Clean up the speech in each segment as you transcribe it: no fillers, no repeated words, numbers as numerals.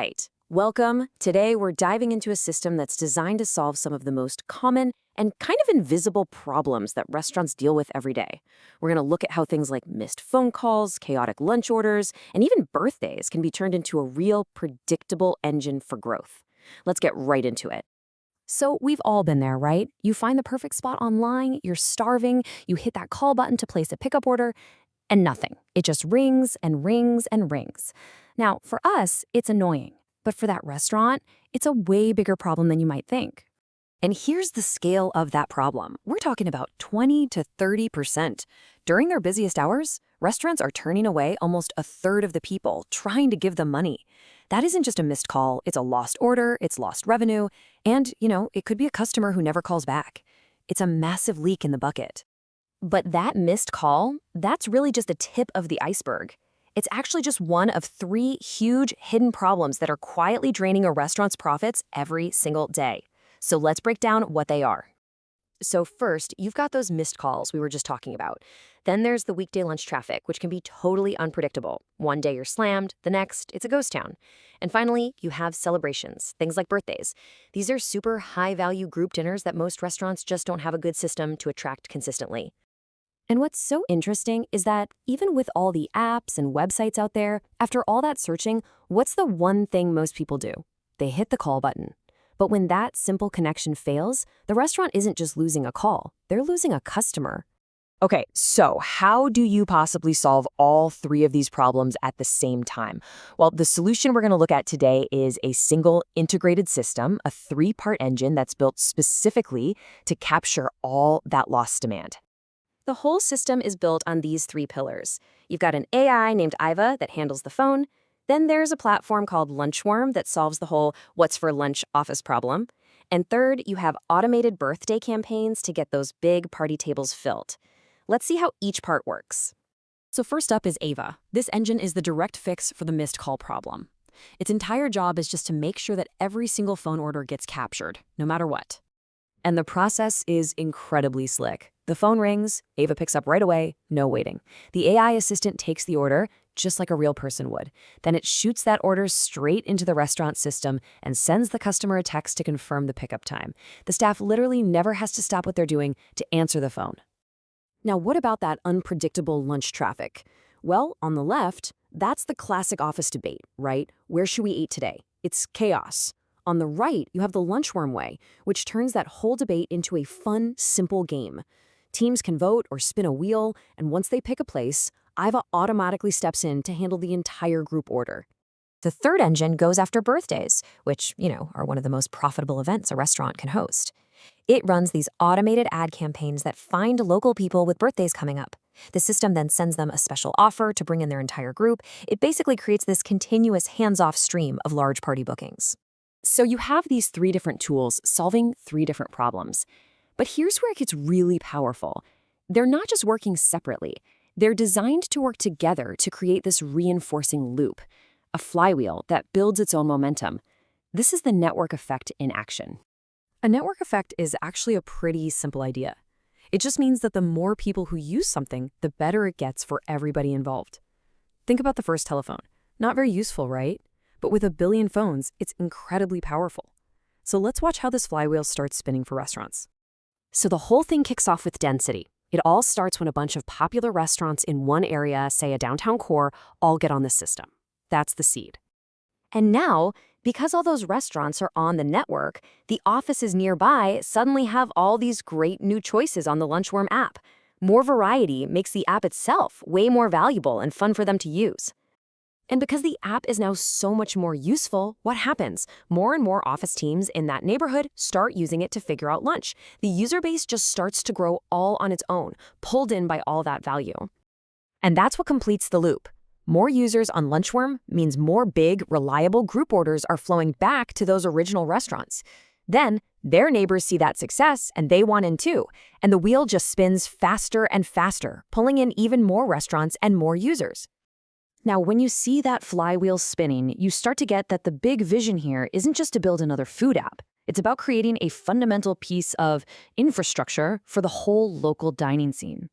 right. Welcome. Today, we're diving into a system that's designed to solve some of the most common and kind of invisible problems that restaurants deal with every day. We're going to look at how things like missed phone calls, chaotic lunch orders, and even birthdays can be turned into a real, predictable engine for growth. Let's get right into it. So, we've all been there, right? You find the perfect spot online, you're starving, you hit that call button to place a pickup order, and nothing. It just rings and rings and rings. Now, for us, it's annoying. But for that restaurant, it's a way bigger problem than you might think. And here's the scale of that problem. We're talking about 20 to 30%. During their busiest hours, restaurants are turning away almost a third of the people trying to give them money. That isn't just a missed call, it's a lost order, it's lost revenue, and, it could be a customer who never calls back. It's a massive leak in the bucket. But that missed call, that's really just the tip of the iceberg. It's actually just one of 3 huge hidden problems that are quietly draining a restaurant's profits every single day. So let's break down what they are. So first, you've got those missed calls we were just talking about. Then there's the weekday lunch traffic, which can be totally unpredictable. One day you're slammed, the next, it's a ghost town. And finally, you have celebrations, things like birthdays. These are super high-value group dinners that most restaurants just don't have a good system to attract consistently. And what's so interesting is that even with all the apps and websites out there, after all that searching, what's the one thing most people do? They hit the call button. But when that simple connection fails, the restaurant isn't just losing a call, they're losing a customer. Okay, so how do you possibly solve all 3 of these problems at the same time? Well, the solution we're going to look at today is a single integrated system, a 3-part engine that's built specifically to capture all that lost demand. The whole system is built on these 3 pillars. You've got an AI named Iva that handles the phone. Then there's a platform called Lunchworm that solves the whole what's for lunch office problem. And third, you have automated birthday campaigns to get those big party tables filled. Let's see how each part works. So first up is Ava. This engine is the direct fix for the missed call problem. Its entire job is just to make sure that every single phone order gets captured, no matter what. And the process is incredibly slick. The phone rings, Ava picks up right away, no waiting. The AI assistant takes the order, just like a real person would. Then it shoots that order straight into the restaurant system and sends the customer a text to confirm the pickup time. The staff literally never has to stop what they're doing to answer the phone. Now, what about that unpredictable lunch traffic? Well, on the left, that's the classic office debate, right? Where should we eat today? It's chaos. On the right, you have the Lunchworm way, which turns that whole debate into a fun, simple game. Teams can vote or spin a wheel, and once they pick a place, Iva automatically steps in to handle the entire group order. The third engine goes after birthdays, which, are one of the most profitable events a restaurant can host. It runs these automated ad campaigns that find local people with birthdays coming up. The system then sends them a special offer to bring in their entire group. It basically creates this continuous hands-off stream of large party bookings. So you have these 3 different tools solving 3 different problems. But here's where it gets really powerful. They're not just working separately. They're designed to work together to create this reinforcing loop, a flywheel that builds its own momentum. This is the network effect in action. A network effect is actually a pretty simple idea. It just means that the more people who use something, the better it gets for everybody involved. Think about the first telephone. Not very useful, right? But with a billion phones, it's incredibly powerful. So let's watch how this flywheel starts spinning for restaurants. So the whole thing kicks off with density. It all starts when a bunch of popular restaurants in one area, say a downtown core, all get on the system. That's the seed. And now, because all those restaurants are on the network, the offices nearby suddenly have all these great new choices on the Lunchworm app. More variety makes the app itself way more valuable and fun for them to use. And because the app is now so much more useful, what happens? More and more office teams in that neighborhood start using it to figure out lunch. The user base just starts to grow all on its own, pulled in by all that value. And that's what completes the loop. More users on Lunchworm means more big, reliable group orders are flowing back to those original restaurants. Then, their neighbors see that success and they want in too. And the wheel just spins faster and faster, pulling in even more restaurants and more users. Now, when you see that flywheel spinning, you start to get that the big vision here isn't just to build another food app. It's about creating a fundamental piece of infrastructure for the whole local dining scene.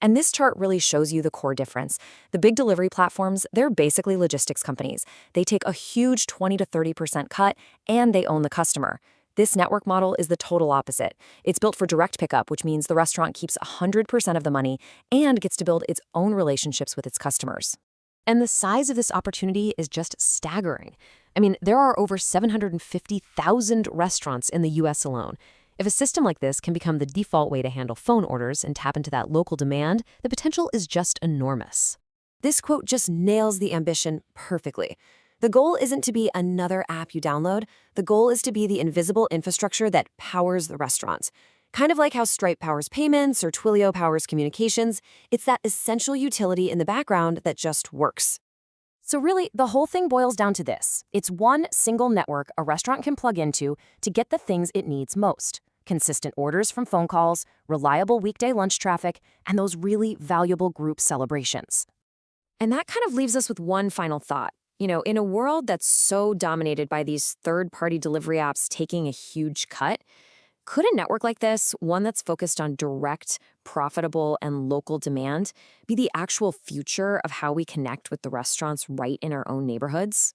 And this chart really shows you the core difference. The big delivery platforms, they're basically logistics companies. They take a huge 20 to 30% cut, and they own the customer. This network model is the total opposite. It's built for direct pickup, which means the restaurant keeps 100% of the money and gets to build its own relationships with its customers. And the size of this opportunity is just staggering. I mean, there are over 750,000 restaurants in the US alone. If a system like this can become the default way to handle phone orders and tap into that local demand, the potential is just enormous. This quote just nails the ambition perfectly. The goal isn't to be another app you download. The goal is to be the invisible infrastructure that powers the restaurants. Kind of like how Stripe powers payments or Twilio powers communications, it's that essential utility in the background that just works. So really, the whole thing boils down to this. It's one single network a restaurant can plug into to get the things it needs most. Consistent orders from phone calls, reliable weekday lunch traffic, and those really valuable group celebrations. And that kind of leaves us with one final thought. In a world that's so dominated by these third-party delivery apps taking a huge cut, could a network like this, one that's focused on direct, profitable, and local demand, be the actual future of how we connect with the restaurants right in our own neighborhoods?